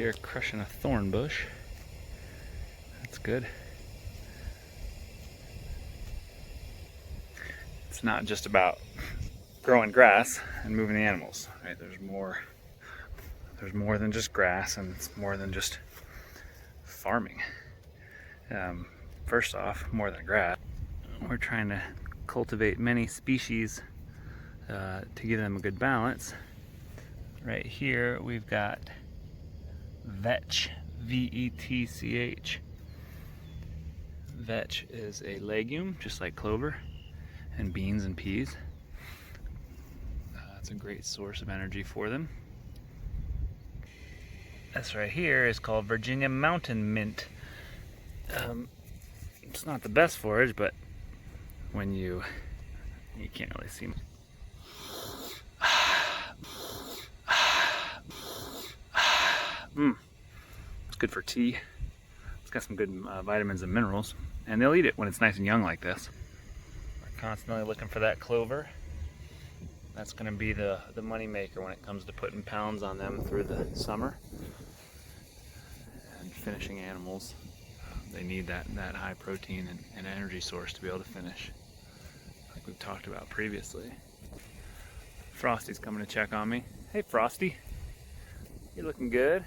here crushing a thorn bush. That's good. It's not just about growing grass and moving the animals, right? There's more than just grass, and it's more than just farming. First off, more than grass, we're trying to cultivate many species to give them a good balance. Right here we've got vetch, V-E-T-C-H. Vetch is a legume, just like clover and beans and peas. It's a great source of energy for them. This right here is called Virginia mountain mint. It's not the best forage, but when you can't really see. It's good for tea. It's got some good vitamins and minerals, and they'll eat it when it's nice and young like this. We're constantly looking for that clover. That's going to be the money maker when it comes to putting pounds on them through the summer. And finishing animals, they need that high protein and energy source to be able to finish, like we've talked about previously. Frosty's coming to check on me. Hey Frosty, you're looking good.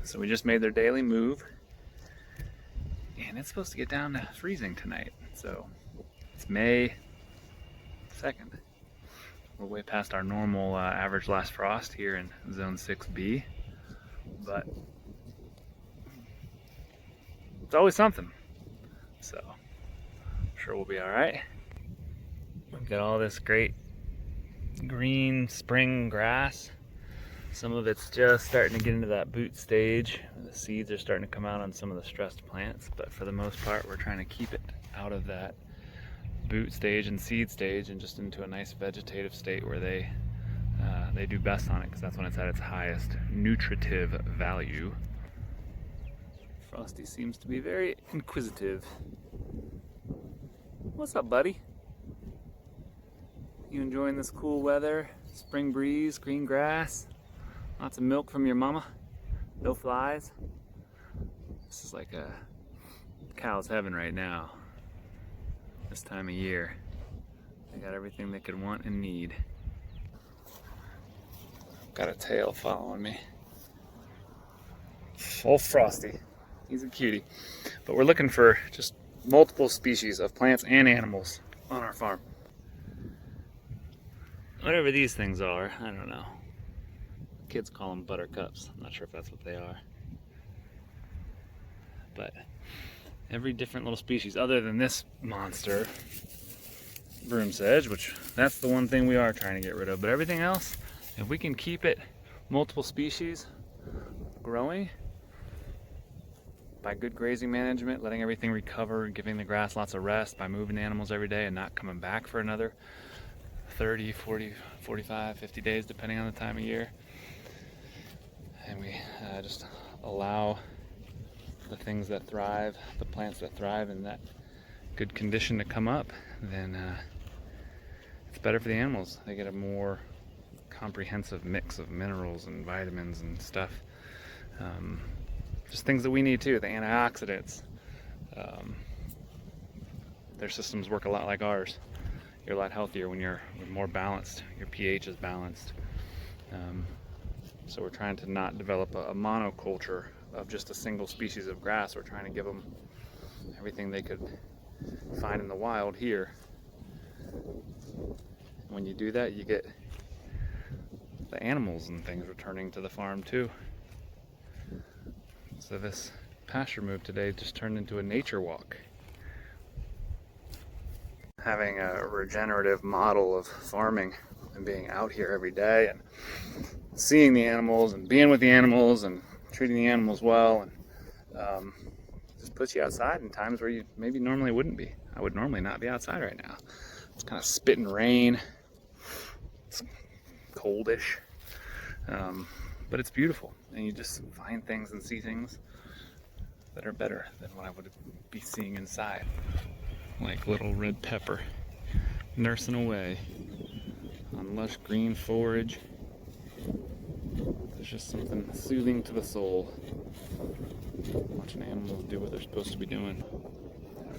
So we just made their daily move, and it's supposed to get down to freezing tonight. So it's May 2nd. We're way past our normal average last frost here in zone 6B, but it's always something. So I'm sure we'll be all right. We've got all this great green spring grass. Some of it's just starting to get into that boot stage. The seeds are starting to come out on some of the stressed plants, but for the most part, we're trying to keep it out of that boot stage and seed stage and just into a nice vegetative state where they do best on it, because that's when it's at its highest nutritive value. Frosty seems to be very inquisitive. What's up, buddy? You enjoying this cool weather? Spring breeze, green grass, lots of milk from your mama, no flies. This is like a cow's heaven right now. This time of year, they got everything they could want and need. Got a tail following me. Old Frosty, he's a cutie. But we're looking for just multiple species of plants and animals on our farm. Whatever these things are, I don't know. Kids call them buttercups. I'm not sure if that's what they are. But every different little species, other than this monster, broom sedge, which that's the one thing we are trying to get rid of. But everything else, if we can keep it multiple species growing by good grazing management, letting everything recover, giving the grass lots of rest, by moving animals every day and not coming back for another 30, 40, 45, 50 days, depending on the time of year. And we just allow the things that thrive, the plants that thrive in that good condition to come up, then it's better for the animals. They get a more comprehensive mix of minerals and vitamins and stuff. Just things that we need too, the antioxidants. Their systems work a lot like ours. You're a lot healthier when you're more balanced. Your pH is balanced. So we're trying to not develop a monoculture of just a single species of grass. We're trying to give them everything they could find in the wild here. When you do that, you get the animals and things returning to the farm too. So this pasture move today just turned into a nature walk. Having a regenerative model of farming and being out here every day and seeing the animals and being with the animals and treating the animals well, and just puts you outside in times where you maybe normally wouldn't be. I would normally not be outside right now. It's kind of spitting rain. It's coldish, but it's beautiful, and you just find things and see things that are better than what I would be seeing inside. Like little red pepper nursing away on lush green forage. There's just something soothing to the soul. Watching animals do what they're supposed to be doing.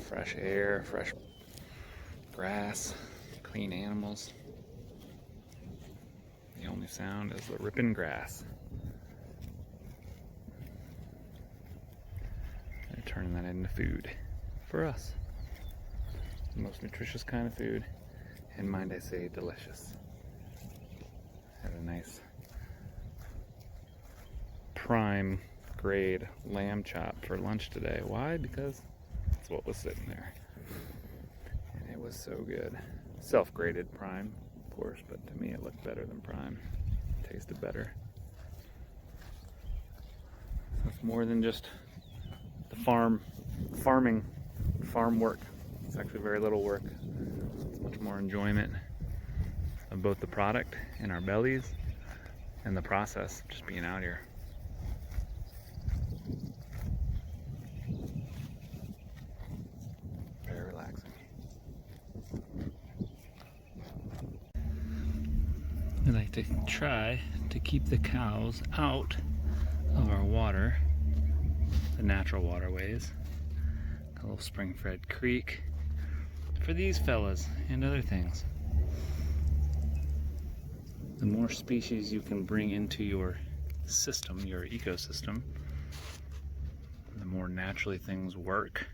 Fresh air, fresh grass, clean animals. The only sound is the ripping grass. They're turning that into food for us. The most nutritious kind of food, and mind I say, delicious. Had a nice prime grade lamb chop for lunch today. Why? Because that's what was sitting there. And it was so good. Self-graded prime, of course, but to me it looked better than prime. It tasted better. So it's more than just the farm work. It's actually very little work. It's much more enjoyment of both the product in our bellies and the process of just being out here. Very relaxing. We like to try to keep the cows out of our water, the natural waterways, a little spring-fed creek, for these fellas and other things. The more species you can bring into your system, your ecosystem, the more naturally things work,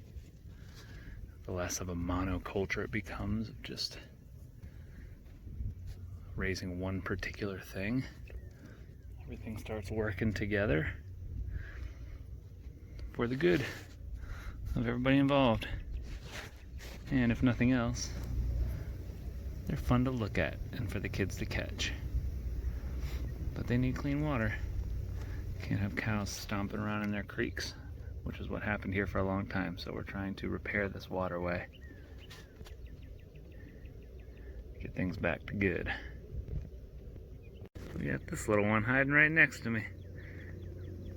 the less of a monoculture it becomes of just raising one particular thing. Everything starts working together for the good of everybody involved. And if nothing else, they're fun to look at and for the kids to catch. But they need clean water. Can't have cows stomping around in their creeks, which is what happened here for a long time. So we're trying to repair this waterway, get things back to good. We got this little one hiding right next to me.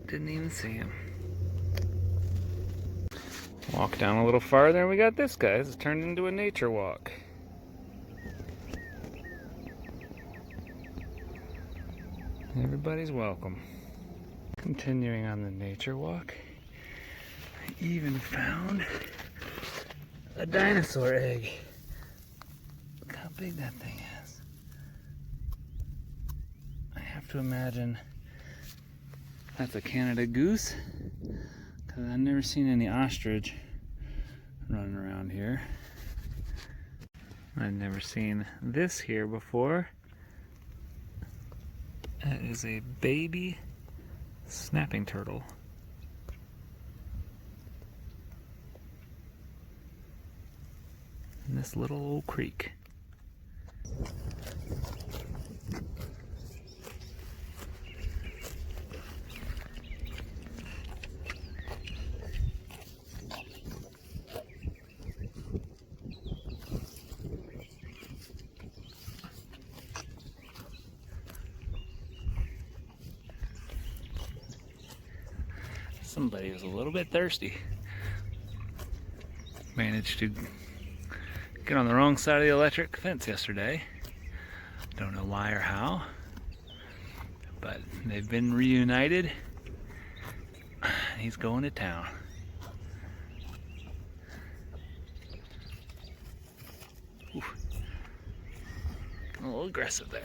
Didn't even see him. Walk down a little farther and we got this guy. This has turned into a nature walk. Everybody's welcome. Continuing on the nature walk, I even found a dinosaur egg. Look how big that thing is. I have to imagine that's a Canada goose, because I've never seen any ostrich running around here. I've never seen this here before. That is a baby snapping turtle. In this little old creek. Somebody was a little bit thirsty. Managed to get on the wrong side of the electric fence yesterday. Don't know why or how, but they've been reunited. He's going to town. Oof. A little aggressive there.